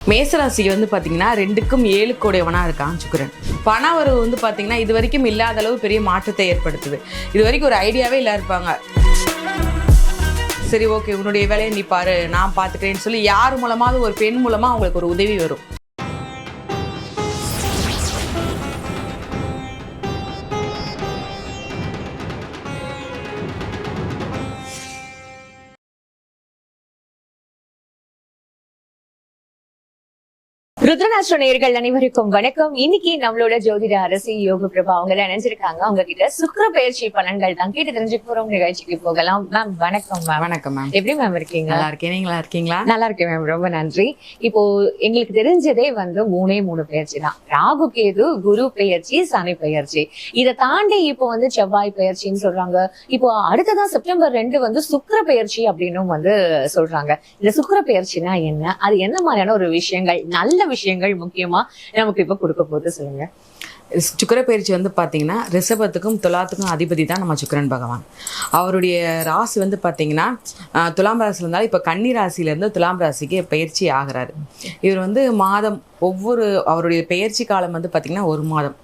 மேசராசிக்கு வந்து பார்த்தீங்கன்னா 2க்கும் 7 கூடையவனாக இருக்கான் சுக்கிரன். பண வரவு வந்து பார்த்தீங்கன்னா இது வரைக்கும் இல்லாத அளவு பெரிய மாற்றத்தை ஏற்படுத்துது. இது வரைக்கும் ஒரு ஐடியாவே இல்லை இருப்பாங்க. சரி ஓகே உன்னுடைய வேலையை நீ பாரு நான் பார்த்துக்கிறேன்னு சொல்லி யார் மூலமாவது ஒரு பெண் மூலமாக அவங்களுக்கு ஒரு உதவி வரும். ருத்ரநாஸ்ட்ரோ நேயர்கள் அனைவருக்கும் வணக்கம். இன்னைக்கு நம்மளோட ஜோதிட அரசி யோக பிரபா அவங்க இணைஞ்சிருக்காங்க. அவங்க கிட்ட சுக்கிர பயிற்சி பலன்கள் தான் கேட்டு தெரிஞ்சுக்க போறோம். நிகழ்ச்சிக்கு போகலாம். மேம் வணக்கம். மேம் வணக்கம் மேம். எப்படி மேம் இருக்கீங்க? நல்லா இருக்கேன். நீங்களா இருக்கீங்களா? நல்லா இருக்கேன் மேம், ரொம்ப நன்றி. இப்போ எங்களுக்கு தெரிஞ்சதே வந்து 3 பயிற்சி தான். ராகு கேது, குரு பெயர்ச்சி, சனி பெயர்ச்சி. இதை தாண்டி இப்போ வந்து செவ்வாய் பெயர்ச்சின்னு சொல்றாங்க. இப்போ அடுத்ததான் செப்டம்பர் 2 வந்து சுக்கிர பெயர்ச்சி அப்படின்னு வந்து சொல்றாங்க. இந்த சுக்கிர பெயர்ச்சினா என்ன, அது என்ன மாதிரியான ஒரு விஷயங்கள், நல்ல விஷயங்கள் முக்கியமா நமக்கு இப்ப கொடுக்க போது சொல்லுங்க. சுக்கிர பயிற்சி வந்து பார்த்தீங்கன்னா ரிஷபத்துக்கும் துலாத்துக்கும் அதிபதி தான் நம்ம சுக்கிரன் பகவான். அவருடைய ராசி வந்து பார்த்தீங்கன்னா துலாம் ராசியில் இருந்தாலும் இப்போ கன்னி ராசியிலேருந்து துலாம் ராசிக்கு பயிற்சி ஆகிறாரு. இவர் வந்து மாதம் ஒவ்வொரு அவருடைய பயிற்சி காலம் வந்து பார்த்தீங்கன்னா 1 மாதம்.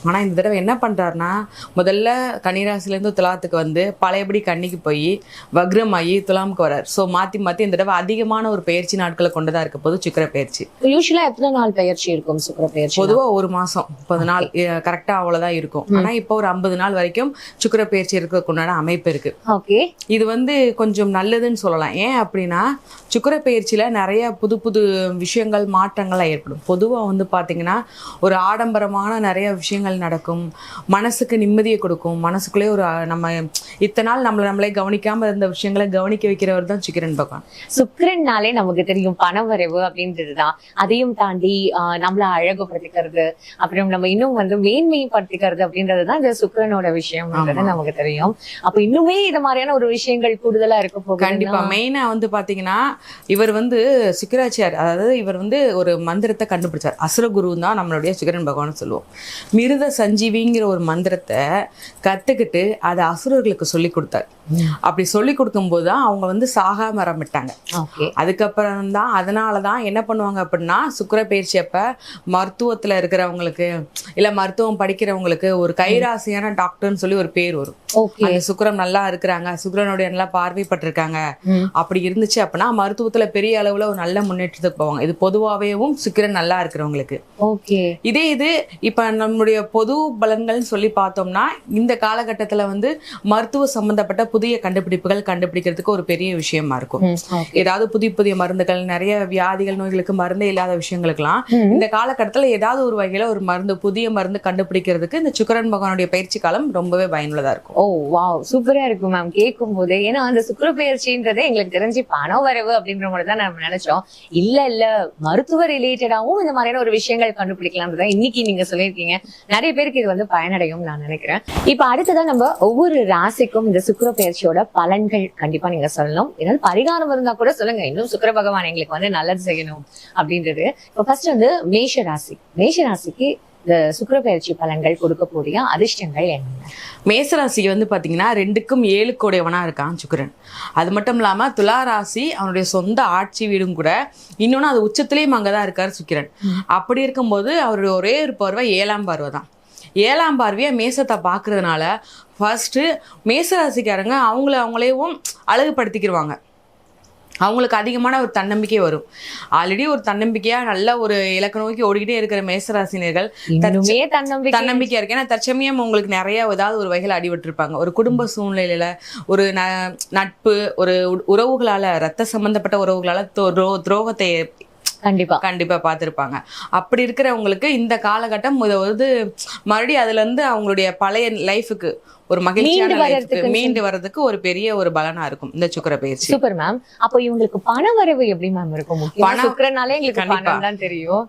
ஆனால் இந்த தடவை என்ன பண்ணுறாருனா முதல்ல கன்னிராசிலேருந்து துலாத்துக்கு வந்து பழையபடி கன்னிக்கு போய் வக்ரமாகி துலாமுக்கு வர்றார். ஸோ மாற்றி மாற்றி இந்த தடவை அதிகமான ஒரு பயிற்சி நாட்களை கொண்டுதான் இருக்க போது சுக்கிர பயிற்சி. யூஸ்வலா எத்தனை நாள் பயிற்சி இருக்கும் சுக்கிர பயிற்சி? பொதுவாக 1 மாதம் 30 நாள் கரெக்டாக அவ்வளோதான் இருக்கும். ஆனால் இப்போ ஒரு 50 நாள் வரைக்கும் சுக்கிர பயிற்சி இருக்கிறதுக்குண்டான அமைப்பு இருக்கு. ஓகே, இது வந்து கொஞ்சம் நல்லதுன்னு சொல்லலாம். ஏன் அப்படின்னா சுக்கிர பயிற்சியில் நிறைய புது புது விஷயங்கள் மாற்றங்கள்லாம் ஏற்படும். பொதுவாக வந்து பார்த்தீங்கன்னா ஒரு ஆடம்பரமான நிறைய விஷயங்கள் நடக்கும், மனசுக்கு நிம்மதியை கொடுக்கும். மனசுக்குள்ளே ஒரு நம்ம இத்தனை நாள் நம்மளே கவனிக்காம இருந்த விஷயங்களை கவனிக்க வைக்கிறவர் தான் சுக்கிரன் பகவான். சுக்கிரன்னாலே நமக்கு தெரியும் பணவரவு அப்படின்றதுதான். அதையும் தாண்டி நம்மள அழகுபடுத்திக்கிறது, அப்புறம் நம்ம இன்னும் வந்து மேன்மைப்படுத்திக்கிறது அப்படின்றதுதான் இந்த சுக்கிரனோட விஷயம் நமக்கு தெரியும். அப்ப இன்னுமே இது மாதிரியான ஒரு விஷயங்கள் கூடுதலா இருக்க போகுது. கண்டிப்பா. மெயினா வந்து பாத்தீங்கன்னா இவர் வந்து சுக்கிராச்சார், அதாவது இவர் வந்து ஒரு மந்திரத்தை கண்டுபிடிச்சார். அசுரகுரு தான் நம்மளுடைய சுக்கிரன் பகவான் சொல்லுவோம். மிருத சஞ்சீவிங்கிற ஒரு மந்திரத்தை கத்துக்கிட்டு அதை அசுரர்களுக்கு சொல்லி கொடுத்தார். அப்படி சொல்லி கொடுக்கும்போது தான் அவங்க வந்து சாகாம ஆரம்பிட்டாங்க. அதுக்கப்புறம் தான் அதனாலதான் என்ன பண்ணுவாங்க அப்படின்னா சுக்கிர பயிற்சி அப்ப மருத்துவத்துல இருக்கிறவங்களுக்கு இல்ல மருத்துவம் படிக்கிறவங்களுக்கு ஒரு கைராசியான டாக்டர்னு சொல்லி ஒரு பேர் வரும். அந்த சுக்கிரம் நல்லா இருக்கிறாங்க, சுக்கிரனுடைய நல்லா பார்வைப்பட்டிருக்காங்க அப்படி இருந்துச்சு அப்படின்னா மருத்துவத்துல பெரிய அளவுல ஒரு நல்ல முன்னேற்றத்துக்கு போவாங்க. இது பொதுவாவேவும் சுக்கிரன் நல்லா இருக்கிறவங்களுக்கு. இதே இது இப்ப நம்முடைய பொது பலன்கள்னு சொல்லி பார்த்தோம்னா இந்த காலகட்டத்துல வந்து மருத்துவ சம்பந்தப்பட்ட புதிய கண்டுபிடிப்புகள் கண்டுபிடிக்கிறதுக்கு ஒரு பெரிய விஷயமா இருக்கும். ஏதாவது புதிய மருந்துகள், நிறைய வியாதிகள், நோய்களுக்கு மருந்தே இல்லாத விஷயங்களுக்கெல்லாம் இந்த காலகட்டத்துல ஏதாவது ஒரு வகையில ஒரு மருந்து, புதிய மருந்து கண்டுபிடிக்கிறதுக்கு இந்த சுக்கிரன் பகவானுடைய பயிற்சி காலம் ரொம்பவே பயனுள்ளதா இருக்கும். ஓ வாவ், சூப்பரா இருக்கும் மேம் கேட்கும் போது. ஏன்னா அந்த சுக்கிர பயிற்சின்றதே எங்களுக்கு தெரிஞ்சு பண வரவு அப்படின்ற மாதிரி தான் நம்ம நினைச்சோம். இல்ல மருத்துவ ரிலேட்டடாவும் இந்த மாதிரியான ஒரு விஷயங்கள் கண்டுபிடிக்கலாம்ன்றதான் இன்னைக்கு நீங்க சொல்லியிருக்கீங்க. நிறைய பேருக்கு இது வந்து பயனடையும் நான் நினைக்கிறேன். இப்ப அடுத்ததான் நம்ம ஒவ்வொரு ராசிக்கும் இந்த சுக்கிர பயிற்சியோட பலன்கள் கண்டிப்பா நீங்க சொல்லணும். ஏதாவது பரிகாரம் இருந்தா கூட சொல்லுங்க, இன்னும் சுக்கிர பகவான் எங்களுக்கு வந்து நல்லது செய்யணும் அப்படின்றது. இப்போ ஃபர்ஸ்ட் வந்து மேஷராசிக்கு இந்த சுக்கிர பயிற்சி பலன்கள் கொடுக்கக்கூடிய அதிர்ஷ்டங்கள் என்ன? மேசராசிக்கு வந்து பாத்தீங்கன்னா 2க்கும் 7 கூடையவனா இருக்கான் சுக்கிரன். அது மட்டும் இல்லாம துலா ராசி அவனுடைய சொந்த ஆட்சி வீடும் கூட. இன்னொன்னு அது உச்சத்திலேயும் அங்கதான் இருக்காரு சுக்கிரன். அப்படி இருக்கும்போது அவருடைய ஒரே ஒரு பார்வை 7ஆம் பார்வை தான். 7ஆம் பார்வையை மேசத்தை பார்க்கறதுனால ஃபர்ஸ்ட் மேசராசிக்காரங்க அவங்களேவும் அழகுபடுத்திக்கிடுவாங்க. அவங்களுக்கு அதிகமான ஒரு தன்னம்பிக்கை வரும். ஆல்ரெடி ஒரு தன்னம்பிக்கையா நல்ல ஒரு இலக்க நோக்கி ஓடிக்கிட்டே இருக்கிற மேசராசினியர்கள் தன்னம்பிக்கையா இருக்கு. ஏன்னா தற்சமயம் உங்களுக்கு நிறைய ஏதாவது ஒரு வகையில் அடிபட்டிருப்பாங்க. ஒரு குடும்ப சூழ்நிலையில, ஒரு நட்பு, ஒரு உறவுகளால, ரத்த சம்பந்தப்பட்ட உறவுகளால துரோகத்தை கண்டிப்பா பார்த்திருப்பாங்க. அப்படி இருக்கிறவங்களுக்கு இந்த காலகட்டம் வந்து மறுபடியும் அதுல இருந்து அவங்களுடைய பழைய லைஃபுக்கு ஒரு மகிழ்ச்சியான லைஃபுக்கு மீண்டு வர்றதுக்கு ஒரு பெரிய ஒரு பலனா இருக்கும் இந்த சுக்கிர பயிற்சி. Super ma'am. அப்போ இவங்களுக்கு பண வரவு எப்படி மேம் இருக்கும்? சுக்கிரனாலே எங்களுக்கு பணம் தான் தெரியும்.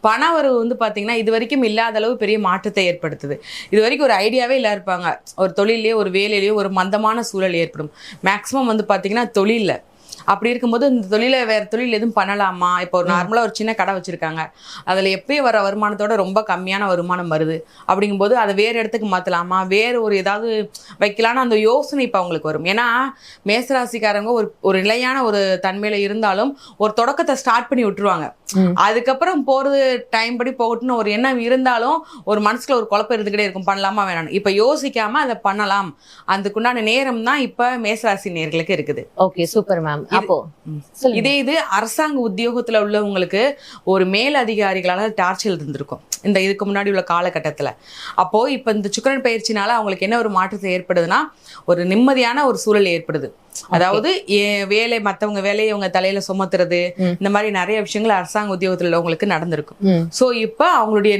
பண வரவு வந்து பாத்தீங்கன்னா இது வரைக்கும் இல்லாத அளவு பெரிய மாற்றத்தை ஏற்படுத்துது. இது வரைக்கும் ஒரு ஐடியாவே இல்ல இருப்பாங்க. ஒரு தொழிலையோ ஒரு வேலையிலயோ ஒரு மந்தமான சூழல் ஏற்படும். மேக்சிமம் வந்து பாத்தீங்கன்னா தொழில்ல அப்படி இருக்கும்போது இந்த தொழிலை வேற தொழில் எதுவும் பண்ணலாமா? இப்போ ஒரு நார்மலா ஒரு சின்ன கடை வச்சிருக்காங்க, அதுல எப்பயும் வர வருமானத்தோட ரொம்ப கம்மியான வருமானம் வருது அப்படிங்கும்போது அதை வேற இடத்துக்கு மாத்தலாமா, வேற ஒரு ஏதாவது வைக்கலான்னு அந்த யோசனை இப்போ அவங்களுக்கு வரும். ஏன்னா மேசராசிக்காரங்க ஒரு நிலையான ஒரு தன்மையில இருந்தாலும் ஒரு தொடக்கத்தை ஸ்டார்ட் பண்ணி விட்டுருவாங்க. அதுக்கப்புறம் போறது டைம் படி போகட்டும்னு ஒரு எண்ணம் இருந்தாலும் ஒரு மனசுல ஒரு குழப்பம் இருந்துகிட்டே இருக்கும், பண்ணலாமா வேணாம். இப்ப யோசிக்காம அதை பண்ணலாம், அதுக்குண்டான நேரம் தான் இப்ப மேசராசி நேர்களுக்கு இருக்குது. Okay, super ma'am. அப்போ இதே இது அரசாங்க உத்தியோகத்துல உள்ளவங்களுக்கு ஒரு மேல் அதிகாரிகளால டார்ச்சர் இருந்திருக்கும் இந்த இதுக்கு முன்னாடி உள்ள காலகட்டத்துல. அப்போ இப்ப இந்த சுக்கிரன் பயிற்சினால அவங்களுக்கு என்ன ஒரு மாற்றத்தை ஏற்படுதுன்னா, ஒரு நிம்மதியான ஒரு சூழல் ஏற்படுது. அதாவது வேலை, மத்தவங்க வேலையை இவங்க தலையில சுமத்துறது, இந்த மாதிரி நிறைய விஷயங்கள் அரசாங்க உத்தியோகத்துல உள்ளவங்களுக்கு நடந்திருக்கும். சோ இப்ப அவங்களுடைய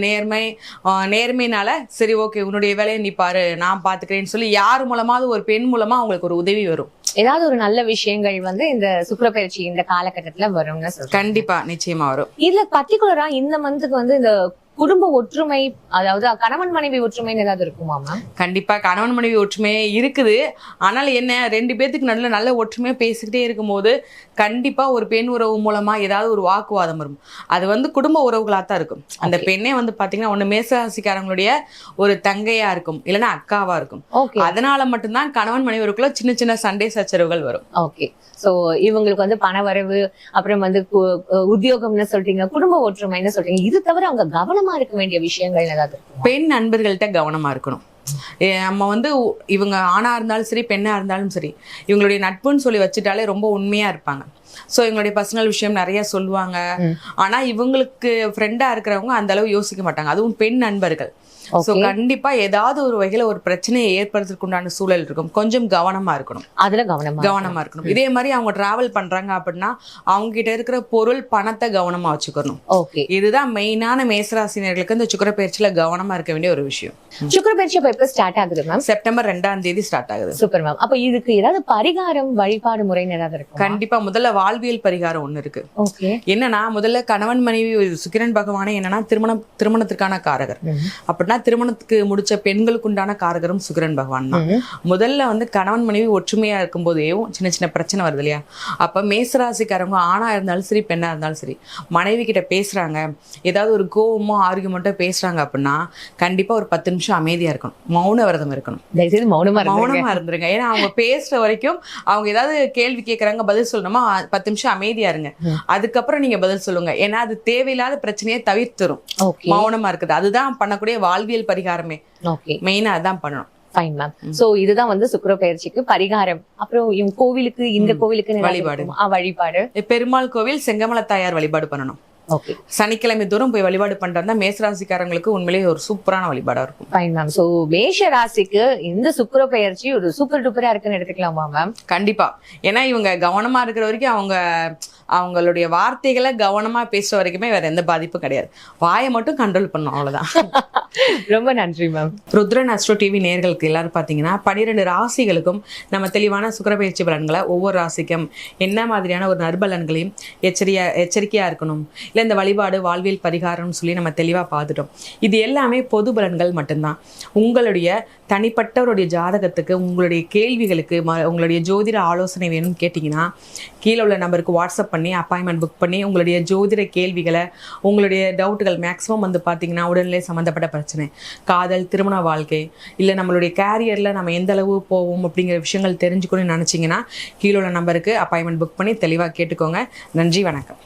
நேர்மையினால சரி ஓகே உன்னுடைய வேலையை நீ பாரு நான் பாத்துக்கிறேன்னு சொல்லி யார் மூலமாவது ஒரு பெண் மூலமா அவங்களுக்கு ஒரு உதவி வரும். ஏதாவது ஒரு நல்ல விஷயங்கள் வந்து இந்த சுக்கிர பயிற்சி இந்த காலகட்டத்துல வரும்னு சொல்றேன். கண்டிப்பா நிச்சயமா வரும். இதுல பர்டிகுலரா இந்த மந்த்துக்கு வந்து இந்த குடும்ப ஒற்றுமை, அதாவது கணவன் மனைவி ஒற்றுமைன்னு ஏதாவது இருக்குமா மேம்? கண்டிப்பா கணவன் மனைவி ஒற்றுமை இருக்குது. ஆனால் என்ன, ரெண்டு பேத்துக்கு நல்ல ஒற்றுமையா பேசிக்கிட்டே இருக்கும்போது கண்டிப்பா ஒரு பெண் உறவு மூலமா ஏதாவது ஒரு வாக்குவாதம் வரும். அது வந்து குடும்ப உறவுகளா தான் இருக்கும். அந்த பெண்ணே வந்து பாத்தீங்கன்னா ஒண்ணு மேசராசிக்காரங்களுடைய ஒரு தங்கையா இருக்கும், இல்லைன்னா அக்காவா இருக்கும். அதனால மட்டும்தான் கணவன் மனைவிக்குள்ள சின்ன சின்ன சண்டை சச்சரவுகள் வரும். ஓகே, சோ இவங்களுக்கு வந்து பண வரவு, அப்புறம் வந்து உத்தியோகம்னு சொல்றீங்க, குடும்ப ஒற்றுமைன்னு சொல்றீங்க. இது தவிர அவங்க கவனமா இருக்க வேண்டிய விஷயங்கள் ஏதாவது? பெண் நண்பர்கள்ட்ட கவனமா இருக்கணும். நம்ம வந்து இவங்க ஆணா இருந்தாலும் சரி பெண்ணா இருந்தாலும் சரி இவங்களுடைய நட்புன்னு சொல்லி வச்சுட்டாலே ரொம்ப உண்மையா இருப்பாங்க. ஸோ இவங்களுடைய பர்சனல் விஷயம் நிறைய சொல்லுவாங்க. ஆனா இவங்களுக்கு ஃப்ரெண்டா இருக்கிறவங்க அந்த அளவு யோசிக்க மாட்டாங்க, அதுவும் பெண் நண்பர்கள். சோ கண்டிப்பா ஏதாவது ஒரு வகையில ஒரு பிரச்சனையை ஏற்படுறதுக்கு உண்டான சூழல் இருக்கும். கொஞ்சம் கவனமா இருக்கணும், அதுல கவனமா இருக்கணும். இதே மாதிரி அவங்க டிராவல் பண்றாங்க அப்படின்னா அவங்க கிட்ட இருக்கிற பொருள் பணத்தை கவனமா வச்சுக்கணும். இதுதான் மெயினான மேசராசினியர்களுக்கு இந்த சுக்கிர பயிற்சியில கவனமா இருக்க வேண்டிய ஒரு விஷயம். சுக்கிர பயிற்சி எப்ப ஸ்டார்ட் ஆகுது மேம்? செப்டம்பர் 2ஆம் தேதி ஸ்டார்ட் ஆகுது. Super ma'am. அப்ப இதுக்கு ஏதாவது பரிகாரம் வழிபாடு முறைன்னு ஏதாவது இருக்கு? கண்டிப்பா முதல்ல வாழ்வியல் பரிகாரம் ஒண்ணு இருக்கு. என்னன்னா முதல்ல கணவன் மனைவி சுக்கிரன் பகவானே என்னன்னா திருமணத்திற்கான காரகர். அப்படின்னா திருமணத்துக்கு முடிச்ச பெண்களுக்கு உண்டான காரகரும் சுக்கிரன் பகவான் தான். முதல்ல வந்து கணவன் மனைவி ஒற்றுமையா இருக்கும் போதே சின்ன சின்ன பிரச்சனை வருது இல்லையா? அப்ப மேசராசிக்காரங்க ஆணா இருந்தாலும் சரி பெண்ணா இருந்தாலும் சரி மனைவி கிட்ட பேசுறாங்க, ஏதாவது ஒரு கோவமோ ஆர்கியூமெண்ட்டோ பேசுறாங்க அப்படின்னா கண்டிப்பா ஒரு 10 நிமிஷம் அமைதியா இருக்கணும், மௌன விரதம் இருக்கணும். மௌனமா இருந்துருங்க. ஏன்னா அவங்க பேசுற வரைக்கும் அவங்க ஏதாவது கேள்வி கேட்கறாங்க பதில் சொல்லணுமா, 10 நிமிஷம் அமைதியா இருங்க, அதுக்கப்புறம் நீங்க பதில் சொல்லுங்க. ஏன்னா அது தேவையில்லாத பிரச்சனையை தவிர்த்துரும் மௌனமா இருக்குது. அதுதான் பண்ணக்கூடிய வாழ்வியல் பரிகாரமே. மெயினா அதான் பண்ணணும். Fine ma'am. சோ இதுதான் வந்து சுக்கிர பயிற்சிக்கு பரிகாரம். அப்புறம் இவங்க கோவிலுக்கு, இந்த கோவிலுக்கு வழிபாடு பெருமாள் கோவில் செங்கமல தாயார் வழிபாடு பண்ணணும். சனிக்கிழமை தூரம் போய் வழிபாடு பண்றதா மேசராசிக்காரங்களுக்கு உண்மையிலேயே ஒரு சூப்பரான வழிபாடா இருக்கும். Fine ma'am. சோ மேஷ ராசிக்கு இந்த சுக்கிர பயிற்சி ஒரு சூப்பர் டூப்பரா இருக்குன்னு எடுத்துக்கலாமா மேம்? கண்டிப்பா. ஏன்னா இவங்க கவனமா இருக்கிற வரைக்கும் அவங்களுடைய வார்த்தைகளை கவனமா பேசுற வரைக்குமே வேற எந்த பாதிப்பும் கிடையாது. வாயை மட்டும் கண்ட்ரோல் பண்ணும், அவ்வளவுதான். ரொம்ப நன்றி மேம். ருத்ரன் அஸ்ட்ரோ டிவி நேயர்களுக்கு எல்லாரும் பாத்தீங்கன்னா 12 ராசிகளுக்கும் நம்ம தெளிவான சுக்கிர பயிற்சி பலன்களை ஒவ்வொரு ராசிக்கும் என்ன மாதிரியான ஒரு நற்பலன்களையும் எச்சரிக்கையா இருக்கணும், இல்ல இந்த வழிபாடு வாழ்வியல் பரிகாரம்னு சொல்லி நம்ம தெளிவா பார்த்துட்டோம். இது எல்லாமே பொது பலன்கள் மட்டும்தான். உங்களுடைய தனிப்பட்டவருடைய ஜாதகத்துக்கு, உங்களுடைய கேள்விகளுக்கு, உங்களுடைய ஜோதிட ஆலோசனை வேணும்னு கேட்டிங்கன்னா கீழே உள்ள நம்பருக்கு வாட்ஸ்அப் பண்ணி அப்பாயின்மெண்ட் புக் பண்ணி உங்களுடைய ஜோதிட கேள்விகளை, உங்களுடைய டவுட்டுகள் மேக்ஸிமம் வந்து பார்த்தீங்கன்னா உடல்நிலை சம்மந்தப்பட்ட பிரச்சனை, காதல், திருமண வாழ்க்கை, இல்லை நம்மளுடைய கேரியரில் நம்ம எந்த அளவு போவோம் அப்படிங்கிற விஷயங்கள் தெரிஞ்சுக்கணும்னு நினச்சிங்கன்னா கீழே உள்ள நம்பருக்கு அப்பாயின்மெண்ட் புக் பண்ணி தெளிவாக கேட்டுக்கோங்க. நன்றி, வணக்கம்.